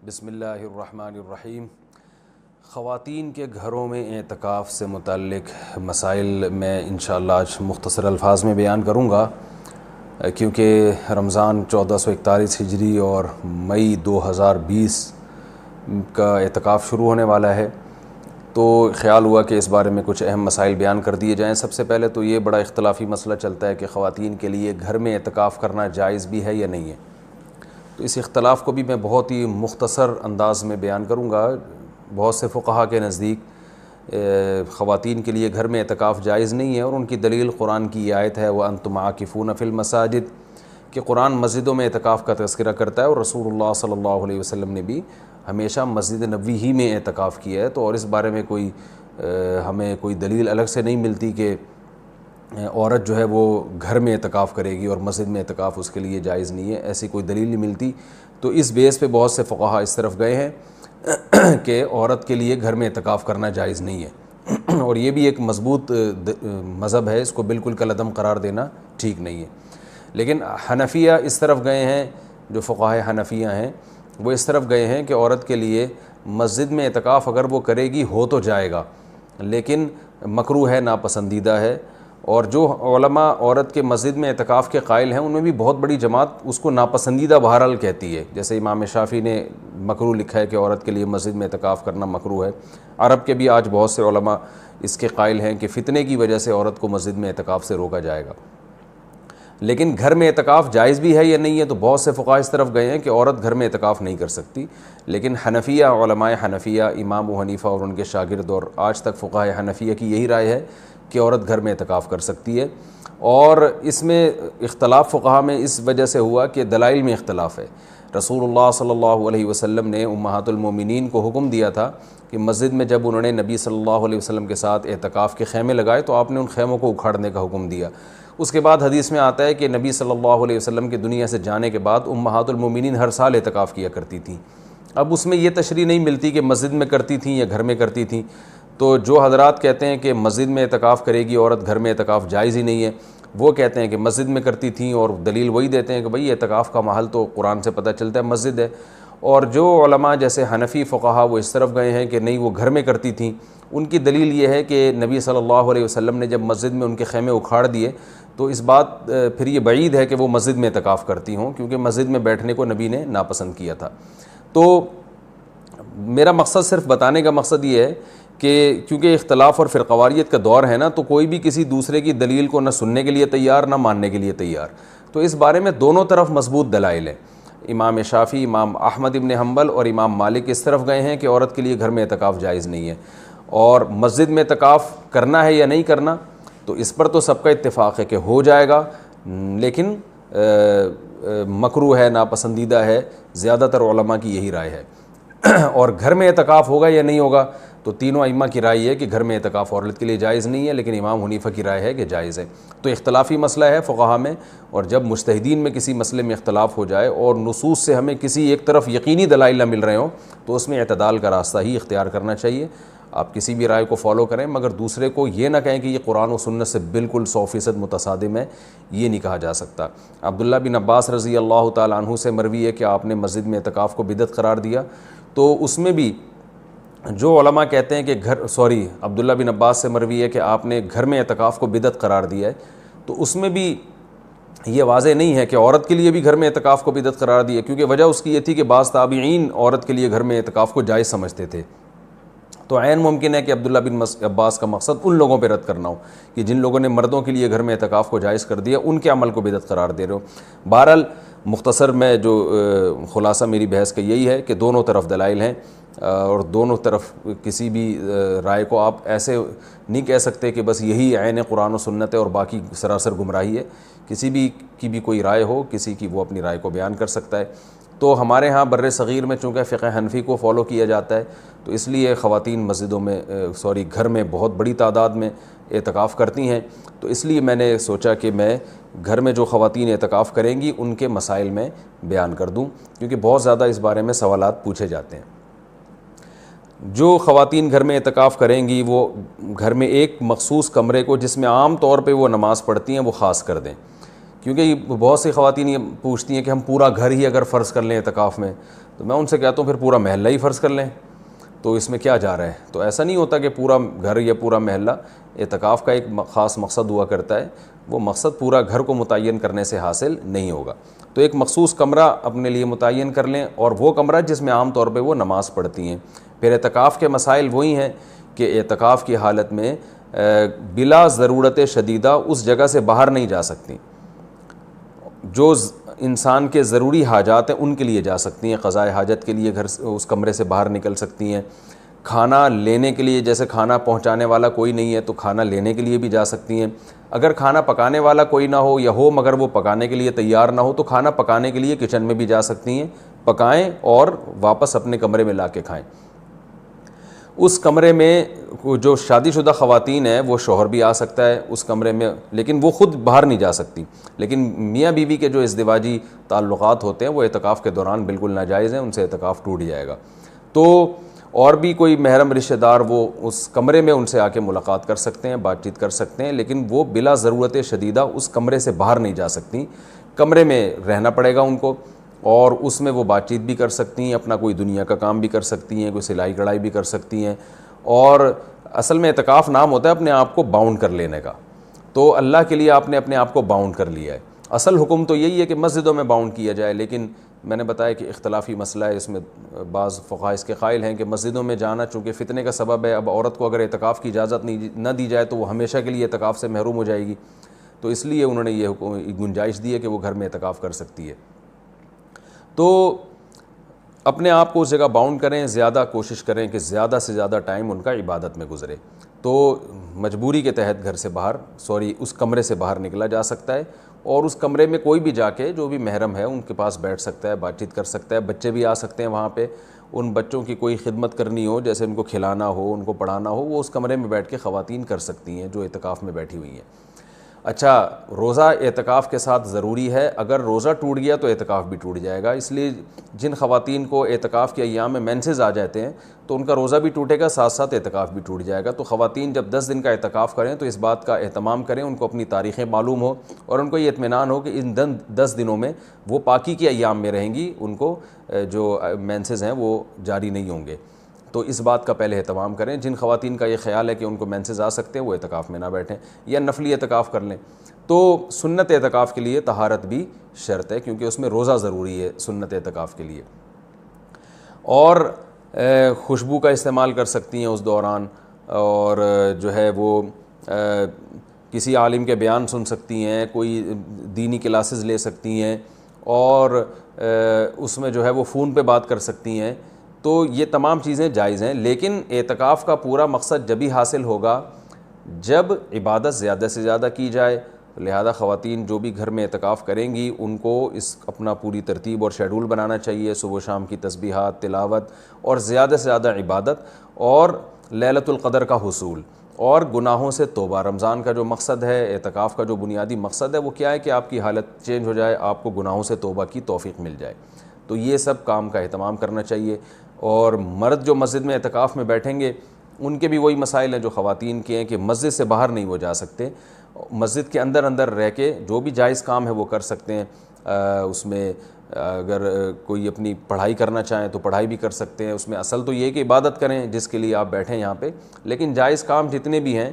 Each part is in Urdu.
بسم اللہ الرحمن الرحیم۔ خواتین کے گھروں میں اعتکاف سے متعلق مسائل میں انشاءاللہ آج مختصر الفاظ میں بیان کروں گا، کیونکہ رمضان 1441 ہجری اور مئی 2020 کا اعتکاف شروع ہونے والا ہے، تو خیال ہوا کہ اس بارے میں کچھ اہم مسائل بیان کر دیے جائیں۔ سب سے پہلے تو یہ بڑا اختلافی مسئلہ چلتا ہے کہ خواتین کے لیے گھر میں اعتکاف کرنا جائز بھی ہے یا نہیں ہے، تو اس اختلاف کو بھی میں بہت ہی مختصر انداز میں بیان کروں گا۔ بہت سے فقہا کے نزدیک خواتین کے لیے گھر میں اعتکاف جائز نہیں ہے، اور ان کی دلیل قرآن کی یہ آیت ہے وَأَنْتُمْ عَاكِفُونَ فِي الْمَسَاجِدِ، کہ قرآن مسجدوں میں اعتکاف کا تذکرہ کرتا ہے، اور رسول اللہ صلی اللہ علیہ وسلم نے بھی ہمیشہ مسجد نبوی ہی میں اعتکاف کیا ہے، تو اور اس بارے میں ہمیں کوئی دلیل الگ سے نہیں ملتی کہ عورت جو ہے وہ گھر میں اعتکاف کرے گی اور مسجد میں اعتکاف اس کے لیے جائز نہیں ہے، ایسی کوئی دلیل نہیں ملتی۔ تو اس بیس پہ بہت سے فقہا اس طرف گئے ہیں کہ عورت کے لیے گھر میں اعتکاف کرنا جائز نہیں ہے، اور یہ بھی ایک مضبوط مذہب ہے، اس کو بالکل کالعدم قرار دینا ٹھیک نہیں ہے۔ لیکن حنفیہ اس طرف گئے ہیں، جو فقہائے حنفیہ ہیں وہ اس طرف گئے ہیں کہ عورت کے لیے مسجد میں اعتکاف اگر وہ کرے گی ہو تو جائے گا، لیکن مکروہ ہے، ناپسندیدہ ہے۔ اور جو علماء عورت کے مسجد میں اعتکاف کے قائل ہیں ان میں بھی بہت بڑی جماعت اس کو ناپسندیدہ بہرحال کہتی ہے، جیسے امام شافعی نے مکروہ لکھا ہے کہ عورت کے لیے مسجد میں اعتکاف کرنا مکروہ ہے۔ عرب کے بھی آج بہت سے علماء اس کے قائل ہیں کہ فتنے کی وجہ سے عورت کو مسجد میں اعتکاف سے روکا جائے گا۔ لیکن گھر میں اعتکاف جائز بھی ہے یا نہیں ہے، تو بہت سے فقہا اس طرف گئے ہیں کہ عورت گھر میں اعتکاف نہیں کر سکتی، لیکن حنفیہ، علماء حنفیہ، امام ابو حنیفہ اور ان کے شاگرد اور آج تک فقہائے حنفیہ کی یہی رائے ہے کہ عورت گھر میں اعتکاف کر سکتی ہے۔ اور اس میں اختلاف فقہا میں اس وجہ سے ہوا کہ دلائل میں اختلاف ہے۔ رسول اللہ صلی اللہ علیہ وسلم نے امہات المومنین کو حکم دیا تھا کہ مسجد میں جب انہوں نے نبی صلی اللہ علیہ وسلم کے ساتھ اعتکاف کے خیمے لگائے تو آپ نے ان خیموں کو اکھاڑنے کا حکم دیا۔ اس کے بعد حدیث میں آتا ہے کہ نبی صلی اللہ علیہ وسلم کے دنیا سے جانے کے بعد امہات المومنین ہر سال اعتکاف کیا کرتی تھیں۔ اب اس میں یہ تشریح نہیں ملتی کہ مسجد میں کرتی تھیں یا گھر میں کرتی تھیں، تو جو حضرات کہتے ہیں کہ مسجد میں اعتکاف کرے گی عورت، گھر میں اعتکاف جائز ہی نہیں ہے، وہ کہتے ہیں کہ مسجد میں کرتی تھیں، اور دلیل وہی دیتے ہیں کہ بھئی اعتکاف کا محل تو قرآن سے پتہ چلتا ہے مسجد ہے۔ اور جو علماء جیسے حنفی فقہا وہ اس طرف گئے ہیں کہ نہیں وہ گھر میں کرتی تھیں، ان کی دلیل یہ ہے کہ نبی صلی اللہ علیہ وسلم نے جب مسجد میں ان کے خیمے اکھاڑ دیے تو اس بات پھر یہ بعید ہے کہ وہ مسجد میں اعتکاف کرتی ہوں، کیونکہ مسجد میں بیٹھنے کو نبی نے ناپسند کیا تھا۔ تو میرا مقصد، صرف بتانے کا مقصد یہ ہے کہ کیونکہ اختلاف اور فرقواریت کا دور ہے نا، تو کوئی بھی کسی دوسرے کی دلیل کو نہ سننے کے لیے تیار نہ ماننے کے لیے تیار، تو اس بارے میں دونوں طرف مضبوط دلائل ہیں۔ امام شافعی، امام احمد ابن حنبل اور امام مالک اس طرف گئے ہیں کہ عورت کے لیے گھر میں اعتکاف جائز نہیں ہے، اور مسجد میں اعتکاف کرنا ہے یا نہیں کرنا، تو اس پر تو سب کا اتفاق ہے کہ ہو جائے گا، لیکن مکروہ ہے، ناپسندیدہ ہے، زیادہ تر علماء کی یہی رائے ہے۔ اور گھر میں اعتکاف ہوگا یا نہیں ہوگا، تو تینوں ائمہ کی رائے ہے کہ گھر میں اعتکاف عورت کے لیے جائز نہیں ہے، لیکن امام حنیفہ کی رائے ہے کہ جائز ہے۔ تو اختلافی مسئلہ ہے فقہا میں، اور جب مجتہدین میں کسی مسئلے میں اختلاف ہو جائے اور نصوص سے ہمیں کسی ایک طرف یقینی دلائل نہ مل رہے ہوں، تو اس میں اعتدال کا راستہ ہی اختیار کرنا چاہیے۔ آپ کسی بھی رائے کو فالو کریں، مگر دوسرے کو یہ نہ کہیں کہ یہ قرآن و سنت سے بالکل 100% متصادم ہے، یہ نہیں کہا جا سکتا۔ عبداللہ بن عباس رضی اللہ تعالیٰ عنہ سے مروی ہے کہ آپ نے مسجد میں اعتکاف کو بدعت قرار دیا، تو اس میں بھی جو علماء کہتے ہیں کہ عبداللہ بن عباس سے مروی ہے کہ آپ نے گھر میں اعتکاف کو بدعت قرار دیا ہے، تو اس میں بھی یہ واضح نہیں ہے کہ عورت کے لیے بھی گھر میں اعتکاف کو بدعت قرار دیا، کیونکہ وجہ اس کی یہ تھی کہ بعض تابعین عورت کے لیے گھر میں اعتکاف کو جائز سمجھتے تھے۔ تو عین ممکن ہے کہ عبداللہ بن عباس کا مقصد ان لوگوں پہ رد کرنا ہو کہ جن لوگوں نے مردوں کے لیے گھر میں اعتکاف کو جائز کر دیا، ان کے عمل کو بدعت قرار دے رہے ہو۔ بہرحال مختصر میں جو خلاصہ میری بحث کا یہی ہے کہ دونوں طرف دلائل ہیں، اور دونوں طرف کسی بھی رائے کو آپ ایسے نہیں کہہ سکتے کہ بس یہی عین قرآن و سنت ہے اور باقی سراسر گمراہی ہے۔ کسی بھی کی بھی کوئی رائے ہو کسی کی، وہ اپنی رائے کو بیان کر سکتا ہے۔ تو ہمارے ہاں بر صغیر میں چونکہ فقہ حنفی کو فالو کیا جاتا ہے، تو اس لیے خواتین مسجدوں میں گھر میں بہت بڑی تعداد میں اعتکاف کرتی ہیں، تو اس لیے میں نے سوچا کہ میں گھر میں جو خواتین اعتکاف کریں گی ان کے مسائل میں بیان کر دوں، کیونکہ بہت زیادہ اس بارے میں سوالات پوچھے جاتے ہیں۔ جو خواتین گھر میں اعتکاف کریں گی وہ گھر میں ایک مخصوص کمرے کو، جس میں عام طور پہ وہ نماز پڑھتی ہیں، وہ خاص کر دیں، کیونکہ بہت سی خواتین یہ پوچھتی ہیں کہ ہم پورا گھر ہی اگر فرض کر لیں اعتکاف میں، تو میں ان سے کہتا ہوں پھر پورا محلہ ہی فرض کر لیں، تو اس میں کیا جا رہا ہے؟ تو ایسا نہیں ہوتا کہ پورا گھر یا پورا محلہ، اعتکاف کا ایک خاص مقصد ہوا کرتا ہے، وہ مقصد پورا گھر کو متعین کرنے سے حاصل نہیں ہوگا۔ تو ایک مخصوص کمرہ اپنے لیے متعین کر لیں، اور وہ کمرہ جس میں عام طور پہ وہ نماز پڑھتی ہیں۔ پھر اعتکاف کے مسائل وہی ہیں کہ اعتکاف کی حالت میں بلا ضرورت شدیدہ اس جگہ سے باہر نہیں جا سکتی، جو انسان کے ضروری حاجات ہیں ان کے لیے جا سکتی ہیں، قضاء حاجت کے لیے گھر اس کمرے سے باہر نکل سکتی ہیں، کھانا لینے کے لیے، جیسے کھانا پہنچانے والا کوئی نہیں ہے تو کھانا لینے کے لیے بھی جا سکتی ہیں، اگر کھانا پکانے والا کوئی نہ ہو یا ہو مگر وہ پکانے کے لیے تیار نہ ہو تو کھانا پکانے کے لیے کچن میں بھی جا سکتی ہیں، پکائیں اور واپس اپنے کمرے میں لا کے کھائیں۔ اس کمرے میں جو شادی شدہ خواتین ہیں وہ شوہر بھی آ سکتا ہے اس کمرے میں، لیکن وہ خود باہر نہیں جا سکتی، لیکن میاں بیوی کے جو ازدواجی تعلقات ہوتے ہیں وہ اعتکاف کے دوران بالکل ناجائز ہیں، ان سے اعتکاف ٹوٹ جائے گا۔ تو اور بھی کوئی محرم رشتہ دار وہ اس کمرے میں ان سے آ کے ملاقات کر سکتے ہیں، بات چیت کر سکتے ہیں، لیکن وہ بلا ضرورت شدیدہ اس کمرے سے باہر نہیں جا سکتی، کمرے میں رہنا پڑے گا ان کو، اور اس میں وہ بات چیت بھی کر سکتی ہیں، اپنا کوئی دنیا کا کام بھی کر سکتی ہیں، کوئی سلائی کڑھائی بھی کر سکتی ہیں۔ اور اصل میں اعتکاف نام ہوتا ہے اپنے آپ کو باؤنڈ کر لینے کا، تو اللہ کے لیے آپ نے اپنے آپ کو باؤنڈ کر لیا ہے۔ اصل حکم تو یہی ہے کہ مسجدوں میں باؤنڈ کیا جائے، لیکن میں نے بتایا کہ اختلافی مسئلہ ہے، اس میں بعض فقہاء اس کے قائل ہیں کہ مسجدوں میں جانا چونکہ فتنے کا سبب ہے، اب عورت کو اگر اعتکاف کی اجازت نہ دی جائے تو وہ ہمیشہ کے لیے اعتکاف سے محروم ہو جائے گی، تو اس لیے انہوں نے یہ گنجائش دی ہے کہ وہ گھر میں اعتکاف کر سکتی ہے۔ تو اپنے آپ کو اس جگہ باؤنڈ کریں، زیادہ کوشش کریں کہ زیادہ سے زیادہ ٹائم ان کا عبادت میں گزرے۔ تو مجبوری کے تحت گھر سے باہر اس کمرے سے باہر نکلا جا سکتا ہے، اور اس کمرے میں کوئی بھی جا کے جو بھی محرم ہے ان کے پاس بیٹھ سکتا ہے، بات چیت کر سکتا ہے، بچے بھی آ سکتے ہیں وہاں پہ، ان بچوں کی کوئی خدمت کرنی ہو، جیسے ان کو کھلانا ہو، ان کو پڑھانا ہو، وہ اس کمرے میں بیٹھ کے خواتین کر سکتی ہیں جو اعتکاف میں بیٹھی ہوئی ہیں۔ اچھا، روزہ اعتکاف کے ساتھ ضروری ہے، اگر روزہ ٹوٹ گیا تو اعتکاف بھی ٹوٹ جائے گا، اس لیے جن خواتین کو اعتکاف کے ایام میں مینسز آ جاتے ہیں تو ان کا روزہ بھی ٹوٹے گا، ساتھ ساتھ اعتکاف بھی ٹوٹ جائے گا۔ تو خواتین جب 10 دن کا اعتکاف کریں تو اس بات کا اہتمام کریں، ان کو اپنی تاریخیں معلوم ہو اور ان کو یہ اطمینان ہو کہ ان 10 دنوں میں وہ پاکی کے ایام میں رہیں گی، ان کو جو مینسز ہیں وہ جاری نہیں ہوں گے، تو اس بات کا پہلے اہتمام کریں۔ جن خواتین کا یہ خیال ہے کہ ان کو مینسز آ سکتے ہیں وہ اعتکاف میں نہ بیٹھیں یا نفلی اعتکاف کر لیں۔ تو سنت اعتکاف کے لیے طہارت بھی شرط ہے، کیونکہ اس میں روزہ ضروری ہے سنت اعتکاف کے لیے، اور خوشبو کا استعمال کر سکتی ہیں اس دوران، اور جو ہے وہ کسی عالم کے بیان سن سکتی ہیں، کوئی دینی کلاسز لے سکتی ہیں، اور اس میں جو ہے وہ فون پہ بات کر سکتی ہیں، تو یہ تمام چیزیں جائز ہیں۔ لیکن اعتکاف کا پورا مقصد جبھی حاصل ہوگا جب عبادت زیادہ سے زیادہ کی جائے، لہذا خواتین جو بھی گھر میں اعتکاف کریں گی ان کو اپنا پوری ترتیب اور شیڈول بنانا چاہیے، صبح و شام کی تسبیحات، تلاوت، اور زیادہ سے زیادہ عبادت، اور لیلۃ القدر کا حصول، اور گناہوں سے توبہ۔ رمضان کا جو مقصد ہے، اعتکاف کا جو بنیادی مقصد ہے وہ کیا ہے کہ آپ کی حالت چینج ہو جائے، آپ کو گناہوں سے توبہ کی توفیق مل جائے، تو یہ سب کام کا اہتمام کرنا چاہیے۔ اور مرد جو مسجد میں اعتکاف میں بیٹھیں گے ان کے بھی وہی مسائل ہیں جو خواتین کے ہیں کہ مسجد سے باہر نہیں وہ جا سکتے، مسجد کے اندر رہ کے جو بھی جائز کام ہے وہ کر سکتے ہیں، اس میں اگر کوئی اپنی پڑھائی کرنا چاہیں تو پڑھائی بھی کر سکتے ہیں، اس میں اصل تو یہ ہے کہ عبادت کریں جس کے لیے آپ بیٹھیں یہاں پہ، لیکن جائز کام جتنے بھی ہیں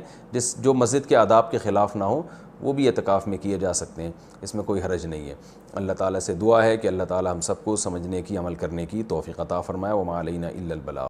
جو مسجد کے آداب کے خلاف نہ ہوں وہ بھی اعتکاف میں کیے جا سکتے ہیں، اس میں کوئی حرج نہیں ہے۔ اللہ تعالیٰ سے دعا ہے کہ اللہ تعالیٰ ہم سب کو سمجھنے کی، عمل کرنے کی توفیق عطا فرمائے۔ وما علینا الا البلاغ۔